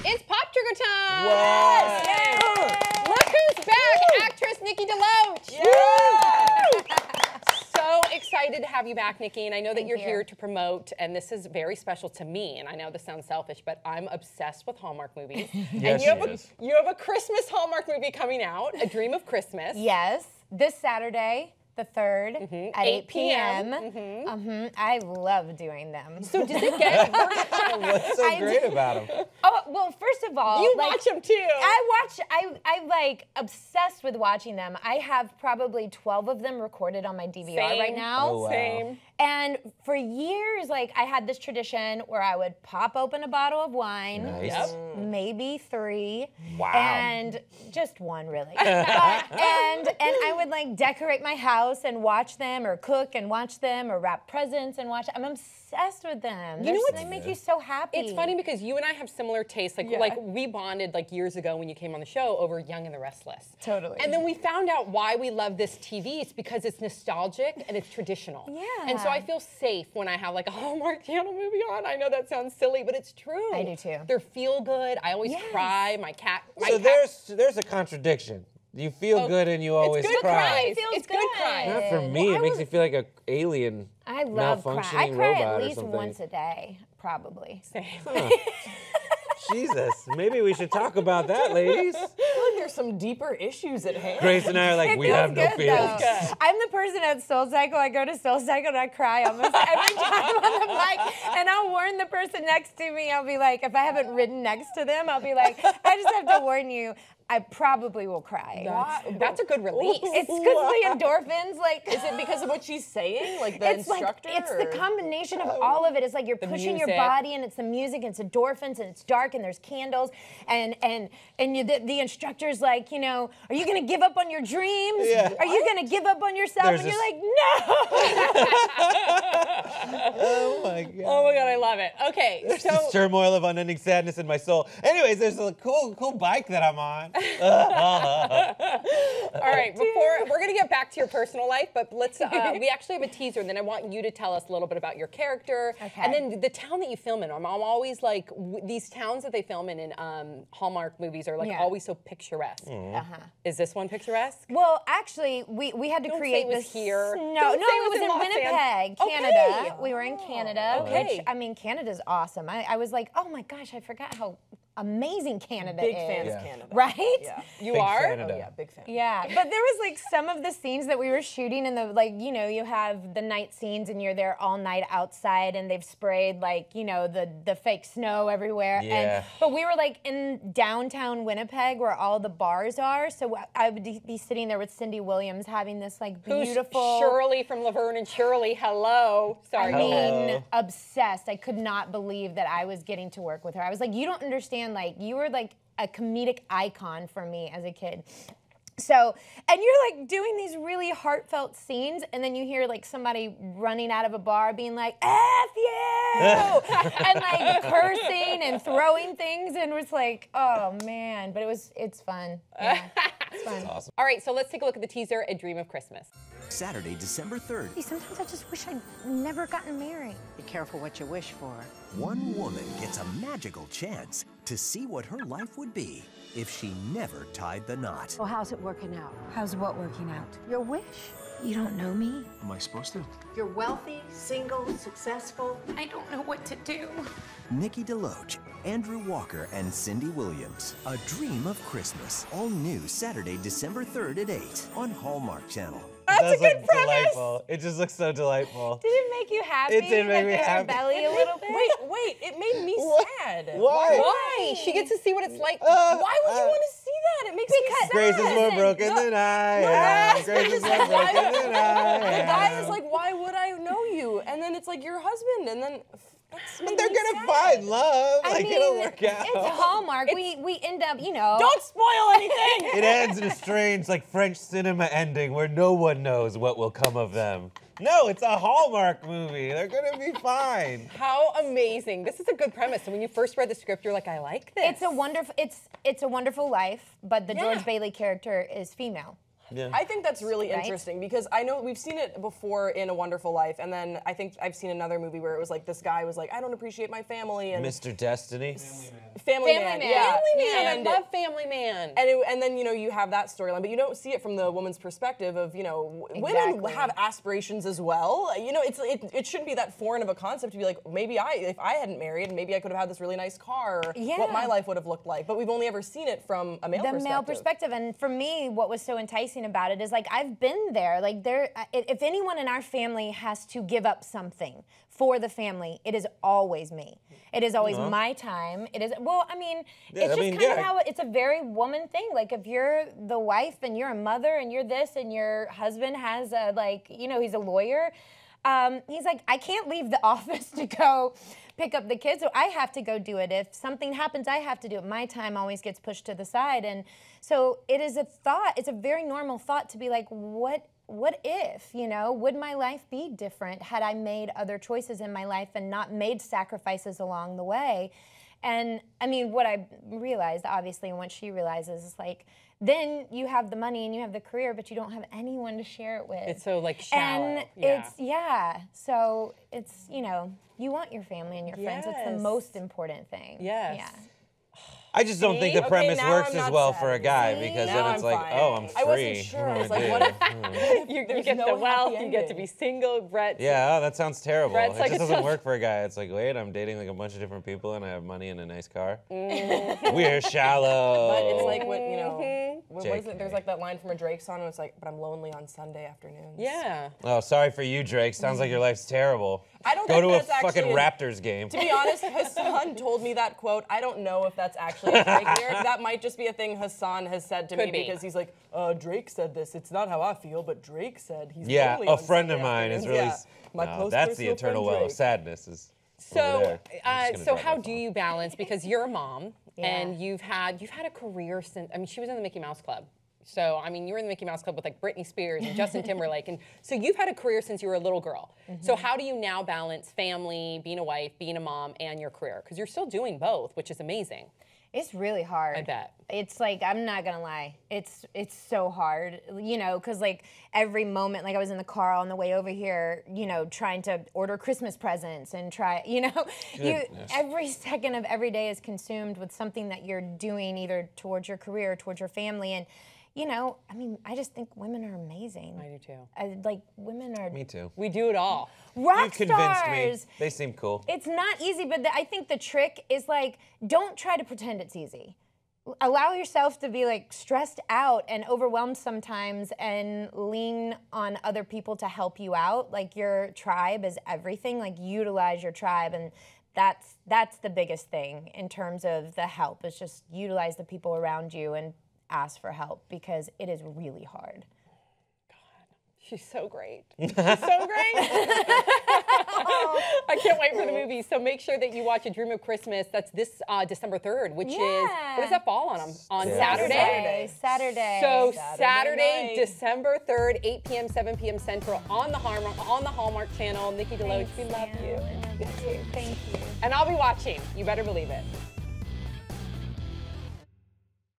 It's Pop Trigger time! What? Look who's back! Actress Nikki DeLoach! So excited to have you back, Nikki, and I know that you're here to promote, and this is very special to me, and I know this sounds selfish, but I'm obsessed with Hallmark movies. Yes, and you have a Christmas Hallmark movie coming out, A Dream of Christmas. Yes, this Saturday, the 3rd, at 8 p.m. I love doing them. So does it get... What's so great about them? Oh, well, first of all, You watch them too. I'm like obsessed with watching them. I have probably 12 of them recorded on my DVR right now. Oh, wow. Same. And for years, like, I had this tradition where I would pop open a bottle of wine, Nice. maybe 3, Wow. and just 1 really. and I would like decorate my house and watch them, or cook and watch them, or wrap presents and watch. I'm obsessed with them. You know what's- They make you so happy. It's funny because you and I have similar tastes. Like we bonded like years ago when you came on the show over Young and the Restless. Totally. And then we found out why we love this TV. It's because it's nostalgic and it's traditional. Yeah. And so I feel safe when I have like a Hallmark Channel movie on. I know that sounds silly, but it's true. I do too. They're feel good. I always cry. My cat. So there's a contradiction. You feel good and you always good cry. cry. Feels It's good crying. Not for me. It makes me feel like an alien. I love crying. I malfunctioning cry robot at or least something. once a day, probably. Huh. Jesus, maybe we should talk about that, ladies. I feel like there's some deeper issues at hand. Grace and I are like, It we feels have no good, feelings. though. I'm the person at Soul Cycle. I go to Soul Cycle and I cry almost every time on the mic. And I'll warn the person next to me. I'll be like, if I haven't ridden next to them, I'll be like, I just have to warn you, I probably will cry. That's a good release. It's because the endorphins, like. Is it because of what she's saying, like the instructor? It's the combination of all of it. It's like you're pushing your music. body, and it's the music, and it's endorphins, and it's dark, and there's candles, and the instructor's like, you know, are you gonna give up on your dreams? Yeah. Are you gonna give up on yourself? There's and you're this- like, no. Oh my God. Oh my God, I love it. Okay, There's so this turmoil of unending sadness in my soul. Anyways, there's a cool bike that I'm on. all right, before we're gonna get back to your personal life, but let's we actually have a teaser, and then I want you to tell us a little bit about your character, Okay. and then the town that you film in. I'm always like these towns that they film in Hallmark movies are like always so picturesque. Is this one picturesque? Well, actually, we had to Don't say create it was this. here. No, Don't no, say it was in Los Winnipeg, Angeles. Canada. Okay. We were in Canada, Okay. which, I mean, Canada's awesome. I was like, oh my gosh, I forgot how amazing Canada big is. fan Yeah. of Canada. Right? Yeah. You Big are? Canada. Oh yeah, big fan. Yeah, but there was like some of the scenes that we were shooting in the, like, you know, you have the night scenes and you're there all night outside and they've sprayed like, you know, the fake snow everywhere. Yeah. But we were like in downtown Winnipeg where all the bars are. So I would be sitting there with Cindy Williams having this like beautiful. Who's Shirley from Laverne and Shirley? Hello. Sorry. I mean, Hello. obsessed. I could not believe that I was getting to work with her. I was like, you don't understand, like, you were like a comedic icon for me as a kid. So, and you're like doing these really heartfelt scenes, and then you hear like somebody running out of a bar being like, F you! And like cursing and throwing things, and it was like, oh man, but it's fun. Yeah, it's fun. Awesome. All right, so let's take a look at the teaser, A Dream of Christmas. Saturday, December 3rd. Sometimes I just wish I'd never gotten married. Be careful what you wish for. One woman gets a magical chance to see what her life would be if she never tied the knot. Well, how's it working out? How's what working out? Your wish. You don't know me? Am I supposed to? You're wealthy, single, successful. I don't know what to do. Nikki DeLoach, Andrew Walker, and Cindy Williams. A Dream of Christmas. All new Saturday, December 3rd at 8 on Hallmark Channel. That's It a good look premise. delightful. It just looks so delightful. Did it make you happy? It did make me like in your happy. belly a little bit? Wait, it made me sad. Why? Why? She gets to see what it's like. Why would you want to see that? It makes me sad. Grace is more broken than I am. Grace is more broken than I The am. guy is like, why would I know you? And then it's like your husband, and then that's made They're me gonna sad. find love. I Like, mean, it'll work out. It's Hallmark. We end up, you know. Don't spoil anything. It ends in a strange, like, French cinema ending where no one knows what will come of them. No, it's a Hallmark movie. They're gonna be fine. How amazing. This is a good premise. And when you first read the script, you're like, I like this. It's a wonderful life, but the George Bailey character is female. Yeah. I think that's really Right? interesting because I know we've seen it before in A Wonderful Life, and then I think I've seen another movie where it was like this guy was like, I don't appreciate my family, and Mr. Destiny. Family Family Man. Man. Yeah. Family Man. And I love Family Man. And then, you know, you have that storyline, but you don't see it from the woman's perspective of, you know, women Exactly. have aspirations as well. You know, it shouldn't be that foreign of a concept to be like, maybe if I hadn't married, maybe I could have had this really nice car, or what my life would have looked like. But we've only ever seen it from a male perspective. The male perspective. And for me, what was so enticing about it is like, I've been there. Like if anyone in our family has to give up something for the family, it is always me. It is always my time. It is, well, I mean, it's just kind of how it's a very woman thing. Like if you're the wife and you're a mother and you're this and your husband has a, like, you know, he's a lawyer. He's like, I can't leave the office to go pick up the kids, so I have to go do it. If something happens, I have to do it. My time always gets pushed to the side. And so it is a thought, it's a very normal thought to be like, what if, you know, would my life be different had I made other choices in my life and not made sacrifices along the way? And I mean, what I realized, obviously, and what she realizes is like, then you have the money and you have the career, but you don't have anyone to share it with. It's so like shallow. And so it's, you know, you want your family and your friends. It's the most important thing. Yes. Yeah. I just don't think the premise now works I'm as not well sad. for a guy See? because Now then it's I'm like, fine. oh, I'm free. I wasn't sure. I was like, what if You there's get no the wealth, happy you get to ending? be single, Brett. Yeah, oh, that sounds terrible. Brett's It like, just it doesn't sounds- work for a guy. It's like, wait, I'm dating like a bunch of different people and I have money and a nice car. We're shallow. But it's like what, you know, what is JK. it? There's like that line from a Drake song, and it's like, but I'm lonely on Sunday afternoons. Yeah. Oh, sorry for you, Drake. Sounds like your life's terrible. I don't Go think to a that's fucking actually Raptors game. To be honest, Hasan told me that quote. I don't know if that's actually a Drake lyric. That might just be a thing Hasan has said to me Could be. because he's like, Drake said this. It's not how I feel, but Drake said he's Yeah, lonely a on friend of Sunday mine is afternoons. really. Yeah. My No, close that's the personal eternal friend well of Drake. sadness. Is over So, there. I'm just gonna drop how my do phone. you balance, because you're a mom and Yeah. you've had a career since, I mean, she was in the Mickey Mouse Club. So, I mean, you were in the Mickey Mouse Club with like Britney Spears and Justin Timberlake. And so you've had a career since you were a little girl. So how do you now balance family, being a wife, being a mom, and your career? Because you're still doing both, which is amazing. It's really hard. I bet. It's like, I'm not gonna lie, it's so hard, you know, because like every moment, like I was in the car on the way over here, you know, trying to order Christmas presents and try, you know, every second of every day is consumed with something that you're doing either towards your career or towards your family. And, you know, I mean, I just think women are amazing. I do too. Like, women are Me too. We do it all. rock You've convinced stars. me. They seem cool. It's not easy, but I think the trick is like, don't try to pretend it's easy. Allow yourself to be like stressed out and overwhelmed sometimes and lean on other people to help you out. Like your tribe is everything. Like utilize your tribe, and that's the biggest thing in terms of the help, is just utilize the people around you and ask for help, because it is really hard. She's so great. She's so great. I can't wait for the movie. So make sure that you watch A Dream of Christmas. That's this December 3rd, which is, what does that fall on? On Saturday? Saturday. So Saturday Saturday, night. December 3rd, 8 p.m., 7 p.m. Central on the Hallmark channel. Nikki DeLoach, we love you. Thank you. And I'll be watching. You better believe it.